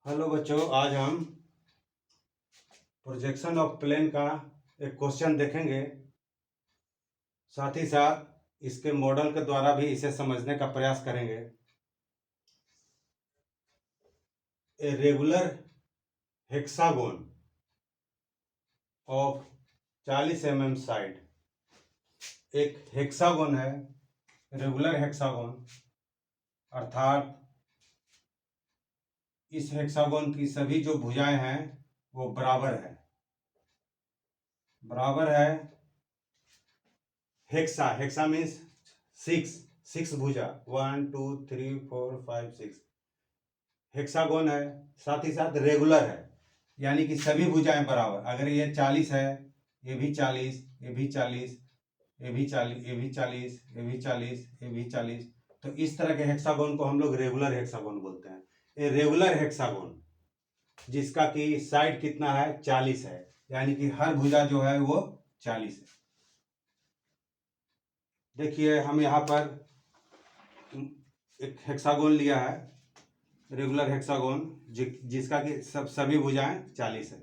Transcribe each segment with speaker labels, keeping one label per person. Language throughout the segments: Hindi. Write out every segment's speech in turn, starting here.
Speaker 1: हेलो बच्चों, आज हम प्रोजेक्शन ऑफ प्लेन का एक क्वेश्चन देखेंगे। साथ ही साथ इसके मॉडल के द्वारा भी इसे समझने का प्रयास करेंगे। A regular hexagon of 40 mm side. एक हेक्सागोन है, रेगुलर हेक्सागोन, अर्थात इस हेक्सागोन की सभी जो भुजाएं हैं वो बराबर है। हेक्सा मीन्स सिक्स भुजा, 1 2 3 4 5 6 हेक्सागोन है। साथ ही साथ रेगुलर है, यानी कि सभी भुजाएं बराबर। अगर ये 40 है, ये भी 40, ये भी 40, ये भी 40, ये भी 40, ये भी 40, ये भी 40, तो इस तरह के हेक्सागोन को हम लोग रेगुलर हेक्सागोन बोलते हैं। ये रेगुलर हेक्सागोन जिसका कि साइड कितना है, 40 है, यानी कि हर भुजा जो है वो 40 है। देखिए, हम यहाँ पर एक हेक्सागोन लिया है, रेगुलर हेक्सागोन, जिसका कि सभी भुजाएं 40 है।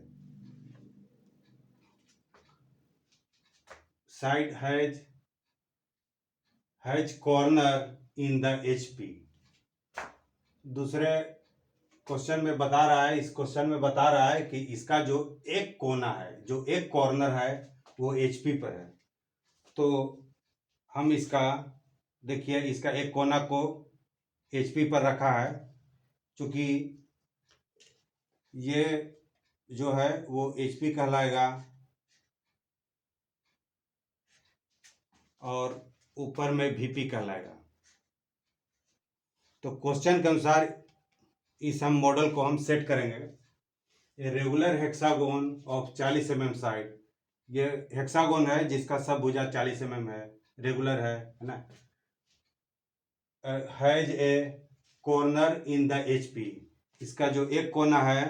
Speaker 1: Side has corner in the HP। दूसरे क्वेश्चन में बता रहा है, इस क्वेश्चन में बता रहा है कि इसका जो एक कोना है, जो एक कॉर्नर है, वो HP पर है। तो हम इसका देखिए, इसका एक कोना को HP पर रखा है, क्योंकि ये जो है वो HP कहलाएगा और ऊपर में VP कहलाएगा। तो क्वेश्चन के अनुसार इस हम मॉडल को हम सेट करेंगे। A regular hexagon of 40 mm side. ये हेक्सागोन है जिसका सब भुजा 40 mm है, रेगुलर है ना। Has a corner in the HP। इसका जो एक कोना है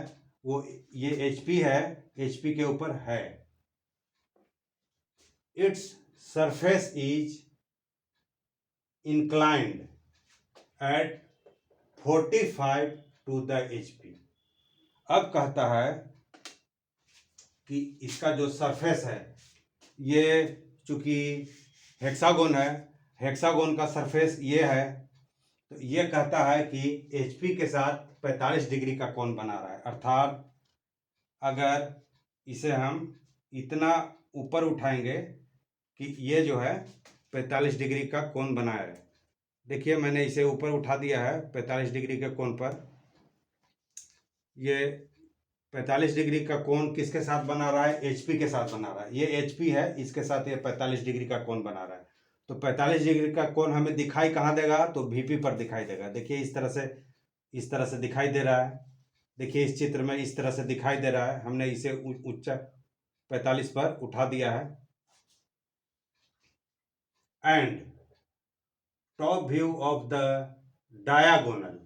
Speaker 1: वो ये HP है, HP के ऊपर है। Its surface is inclined at 45 to the HP। अब कहता है कि इसका जो सरफेस है, ये चूंकि हेक्सागोन है, हेक्सागोन का सरफेस ये है, तो ये कहता है कि HP के साथ 45 डिग्री का कोण बना रहा है। अर्थात अगर इसे हम इतना ऊपर उठाएंगे कि ये जो है 45 डिग्री का कोण बना है। देखिए, मैंने इसे ऊपर उठा दिया है 45 डिग्री के कोण पर। ये 45 डिग्री का कोण किसके साथ बना रहा है, HP के साथ बना रहा है। ये HP है, इसके साथ ये 45 डिग्री का कोण बना रहा है। तो 45 डिग्री का कोण हमें दिखाई कहाँ देगा, तो VP पर दिखाई देगा। देखिए, इस तरह से दिखाई दे रहा है। देखिए, इस चित्र में इस तरह से दिखाई दे रहा है। हमने इसे ऊंचा 45 पर उठा दिया है। And top view of the diagonal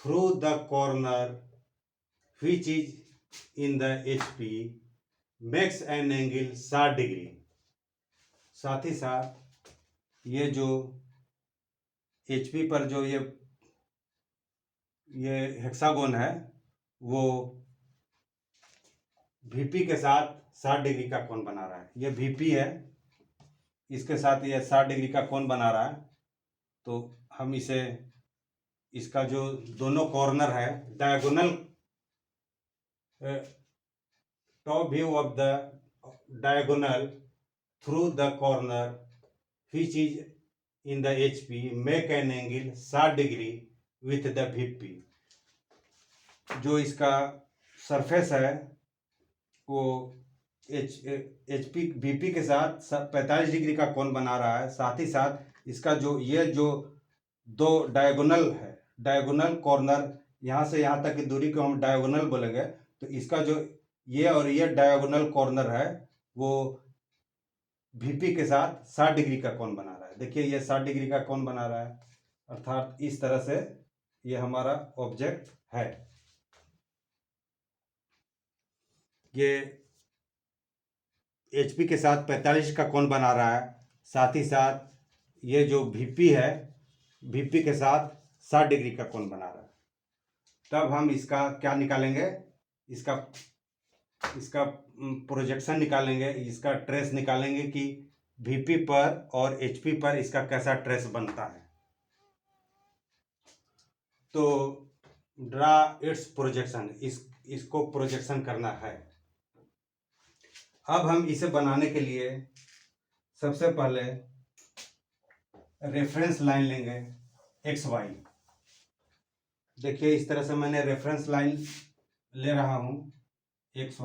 Speaker 1: through the corner which is in the HP makes an angle 60 degree. साथ ही साथ ये जो HP पर जो ये हेक्सागोन है वो VP के साथ 60 डिग्री का कोण बना रहा है। ये VP है, इसके साथ ये 60 डिग्री का कोण बना रहा है। तो हम इसका जो दोनों कॉर्नर है, diagonal top view of the diagonal through the corner which is in the HP make an angle 60 degree with the VP। जो इसका सरफेस है वो HP VP के साथ 45 डिग्री का कोण बना रहा है। साथ ही साथ इसका जो दो डायगोनल है, डायगोनल कॉर्नर, यहाँ से यहाँ तक की दूरी को हम डायगोनल बोलेंगे। तो इसका जो ये और ये डायगोनल कॉर्नर है वो VP के साथ 60 डिग्री का कोण बना रहा है। देखिए, ये 60 डिग्री का कोण बना रहा है। अर्थात इस तरह से ये हमारा ऑब्जेक्ट है। ये HP के साथ 45 का कोण बना रहा है। साथ ही साथ ये जो VP है, VP के साथ 60 डिग्री का कोण बना रहा है। तब हम इसका क्या निकालेंगे, इसका इसका प्रोजेक्शन निकालेंगे, इसका ट्रेस निकालेंगे कि वीपी पर और एचपी पर इसका कैसा ट्रेस बनता है। तो ड्रा इट्स प्रोजेक्शन, इसको प्रोजेक्शन करना है। अब हम इसे बनाने के लिए सबसे पहले रेफरेंस लाइन लेंगे एक्स वाई। देखिए इस तरह से मैंने रेफरेंस लाइन ले रहा हूं, एक्स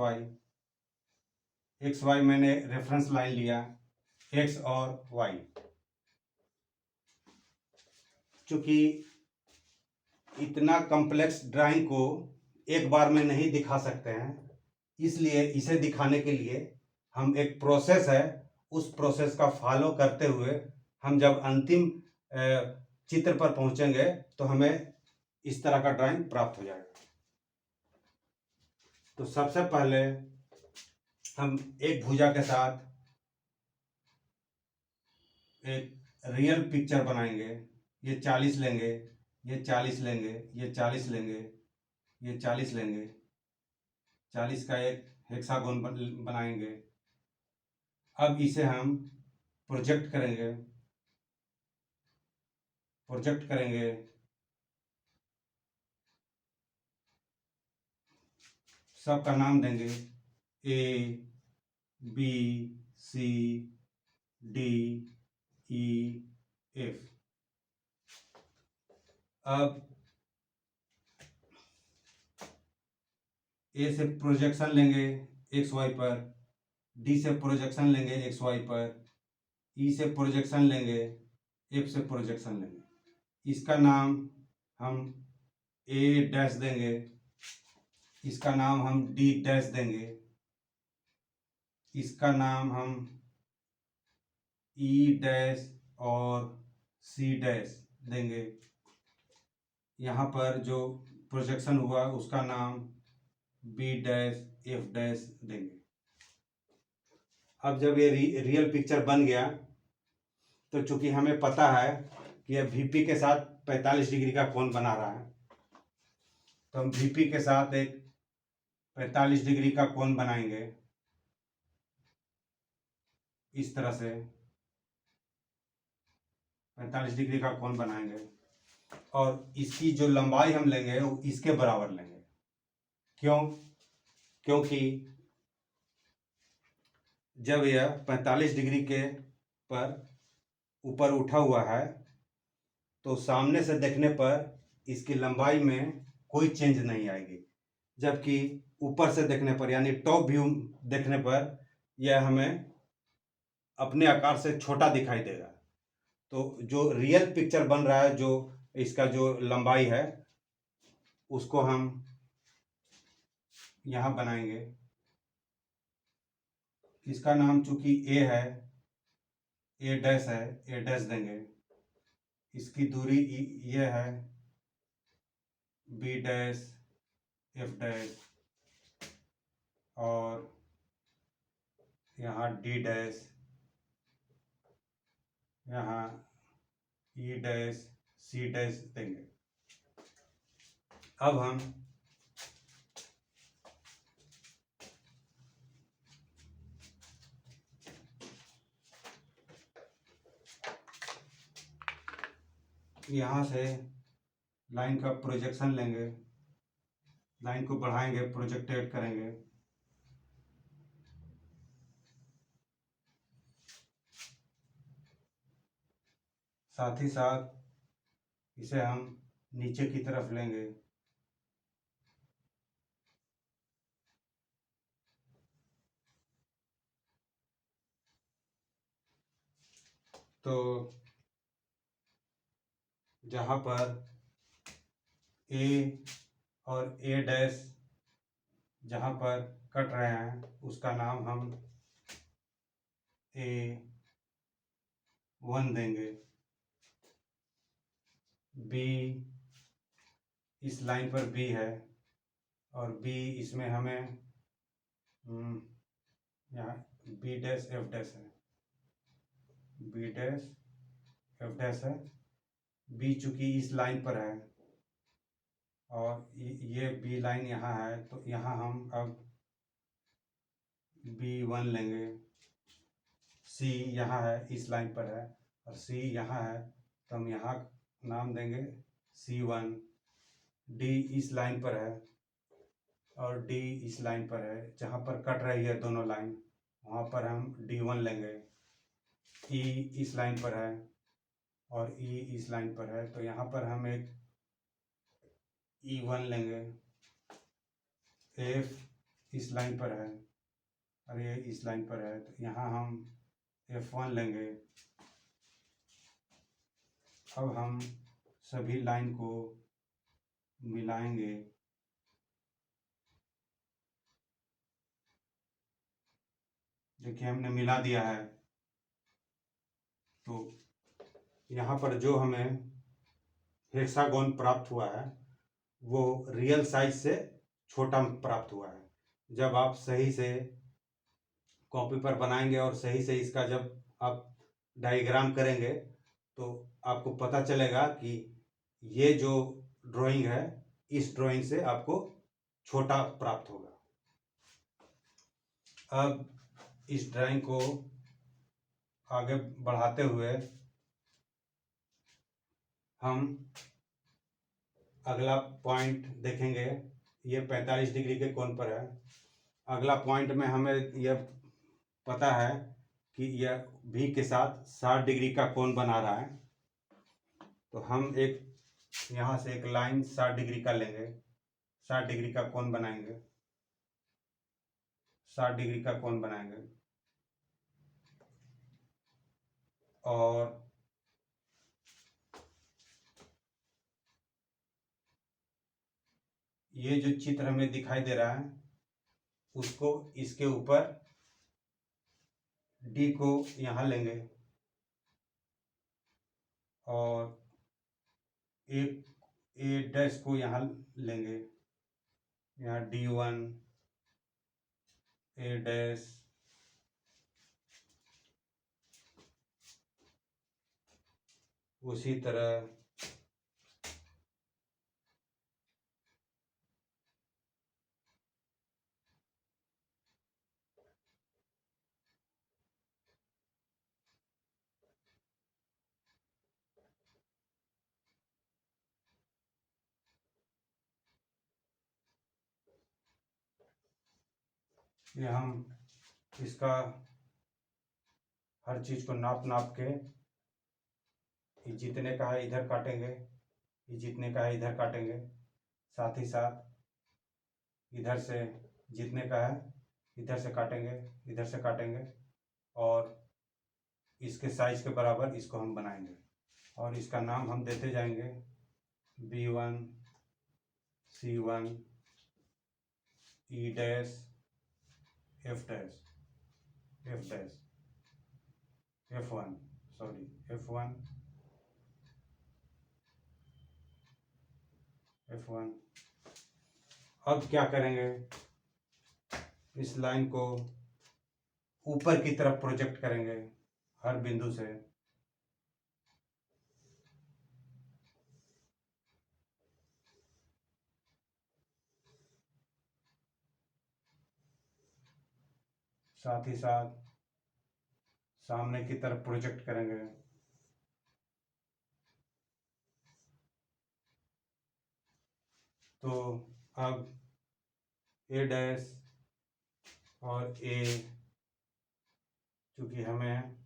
Speaker 1: वाई मैंने रेफरेंस लाइन लिया, एक्स और वाई। चूंकि इतना कॉम्प्लेक्स ड्राइंग को एक बार में नहीं दिखा सकते हैं, इसलिए इसे दिखाने के लिए हम एक प्रोसेस है, उस प्रोसेस का फॉलो करते हुए हम जब अंतिम चित्र पर पहुंचेंगे तो हमें इस तरह का ड्राइंग प्राप्त हो जाएगा। तो सबसे पहले हम एक भुजा के साथ एक रियल पिक्चर बनाएंगे। ये 40 लेंगे, ये 40 लेंगे, ये 40 लेंगे, ये 40 लेंगे, 40 का एक हेक्सागोन बनाएंगे। अब इसे हम प्रोजेक्ट करेंगे। सबका नाम देंगे A B C D E F. अब ए से प्रोजेक्शन लेंगे एक्स वाई पर, डी से प्रोजेक्शन लेंगे एक्स वाई पर, ई से प्रोजेक्शन लेंगे, एफ से प्रोजेक्शन लेंगे। इसका नाम हम ए डैश देंगे, इसका नाम हम डी डैश देंगे, इसका नाम हम ई डैश और सी डैश देंगे। यहाँ पर जो प्रोजेक्शन हुआ उसका नाम बी डैश एफ डैश देंगे। अब जब ये रियल पिक्चर बन गया तो चूंकि हमें पता है कि यह वीपी के साथ 45 डिग्री का कोण बना रहा है, तो हम वीपी के साथ एक 45 डिग्री का कोण बनाएंगे इस तरह से 45 डिग्री का कोण बनाएंगे और इसकी जो लंबाई हम लेंगे वो इसके बराबर लेंगे। क्योंकि जब यह 45 डिग्री के पर ऊपर उठा हुआ है तो सामने से देखने पर इसकी लंबाई में कोई चेंज नहीं आएगी, जबकि ऊपर से देखने पर यानी टॉप व्यू देखने पर यह हमें अपने आकार से छोटा दिखाई देगा। तो जो रियल पिक्चर बन रहा है, जो इसका जो लंबाई है उसको हम यहाँ बनाएंगे। इसका नाम चूंकि ए है, ए डैश है, ए डैश देंगे। इसकी दूरी ये है बी डैश एफ डैश और यहाँ डी डैश, यहाँ ई डैश सी डैश देंगे। अब हम यहाँ से लाइन का प्रोजेक्शन लेंगे, लाइन को बढ़ाएंगे, प्रोजेक्टेड करेंगे। साथ ही साथ इसे हम नीचे की तरफ लेंगे। तो जहाँ पर ए और ए डैश जहाँ पर कट रहे हैं उसका नाम हम A1 देंगे। बी इस लाइन पर बी है और बी इसमें हमें यहाँ बी डैश एफ डैश है, बी डैश एफ डैश है। बी चूंकि इस लाइन पर है और ये बी लाइन यहाँ है, तो यहाँ हम अब B1 लेंगे। सी यहाँ है, इस लाइन पर है, और सी यहाँ है, तो हम यहाँ नाम देंगे C1। डी इस लाइन पर है और डी इस लाइन पर है, जहाँ पर कट रही है दोनों लाइन वहाँ पर हम D1 लेंगे। ई इस लाइन पर है और ई इस लाइन पर है, तो यहाँ पर हम एक E1 लेंगे। एफ इस लाइन पर है और ये इस लाइन पर है, तो यहाँ हम F1 लेंगे। अब हम सभी लाइन को मिलाएंगे। देखिए हमने मिला दिया है, तो यहाँ पर जो हमें हेक्सागोन प्राप्त हुआ है वो रियल साइज से छोटा प्राप्त हुआ है। जब आप सही से कॉपी पर बनाएंगे और सही से इसका जब आप डायग्राम करेंगे तो आपको पता चलेगा कि ये जो ड्राइंग है इस ड्राइंग से आपको छोटा प्राप्त होगा। अब इस ड्राइंग को आगे बढ़ाते हुए हम अगला पॉइंट देखेंगे। ये 45 डिग्री के कोण पर है। अगला पॉइंट में हमें यह पता है कि यह भी के साथ 60 डिग्री का कोण बना रहा है, तो हम एक यहाँ से एक लाइन 60 डिग्री का लेंगे, 60 डिग्री का कोण बनाएंगे, 60 डिग्री का कोण बनाएंगे। और ये जो चित्र हमें दिखाई दे रहा है उसको इसके ऊपर डी को यहाँ लेंगे और एक ए डैश को यहाँ लेंगे, यहाँ D1 ए डैश, उसी तरह ये हम इसका हर चीज़ को नाप नाप के, ये जितने का है इधर काटेंगे, ये जितने का है इधर काटेंगे, साथ ही साथ इधर से जितने का है इधर से काटेंगे, इधर से काटेंगे, और इसके साइज के बराबर इसको हम बनाएंगे और इसका नाम हम देते जाएंगे B1 C1 E dash F dash F dash F1 sorry F1 F1। अब क्या करेंगे, इस लाइन को ऊपर की तरफ प्रोजेक्ट करेंगे हर बिंदु से। साथ ही साथ सामने की तरफ प्रोजेक्ट करेंगे। तो अब ए डैश और ए चूँकि हमें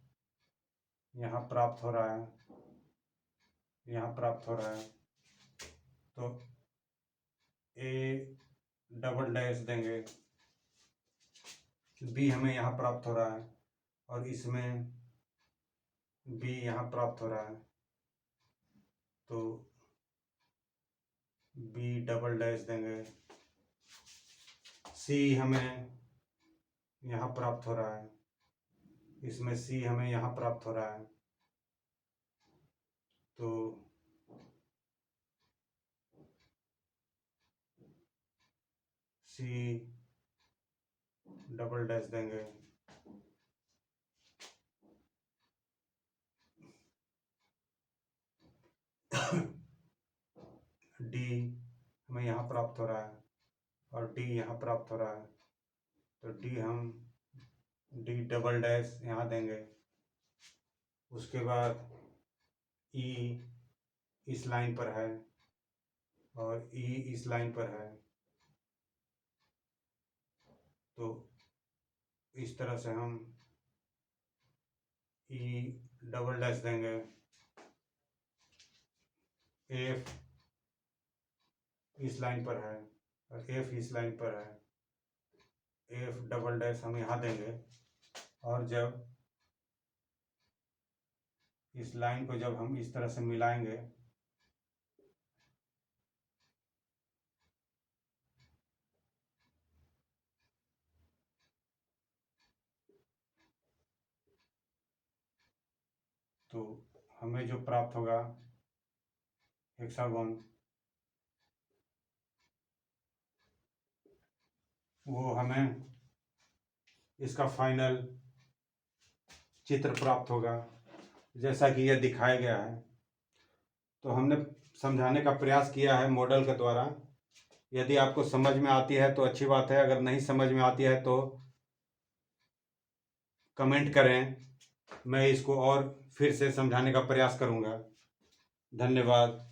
Speaker 1: यहाँ प्राप्त हो रहा है, यहाँ प्राप्त हो रहा है, तो ए डबल डैश देंगे। बी हमें यहाँ प्राप्त हो रहा है और इसमें बी यहाँ प्राप्त हो रहा है, तो बी डबल डैश देंगे। सी हमें यहाँ प्राप्त हो रहा है, इसमें सी हमें यहाँ प्राप्त हो रहा है, तो सी डबल डैश देंगे। डी हमें यहाँ प्राप्त हो रहा है और डी यहाँ प्राप्त हो रहा है, तो डी हम डी डबल डैश यहाँ देंगे। उसके बाद ई इस लाइन पर है और ई इस लाइन पर है, तो इस तरह से हम ई डबल डैश देंगे। एफ इस लाइन पर है और एफ इस लाइन पर है, एफ डबल डैश हम यहाँ देंगे। और जब इस लाइन को जब हम इस तरह से मिलाएंगे तो हमें जो प्राप्त होगा हेक्सागोन, वो हमें इसका फाइनल चित्र प्राप्त होगा जैसा कि यह दिखाया गया है। तो हमने समझाने का प्रयास किया है मॉडल के द्वारा। यदि आपको समझ में आती है तो अच्छी बात है, अगर नहीं समझ में आती है तो कमेंट करें, मैं इसको और फिर से समझाने का प्रयास करूंगा। धन्यवाद।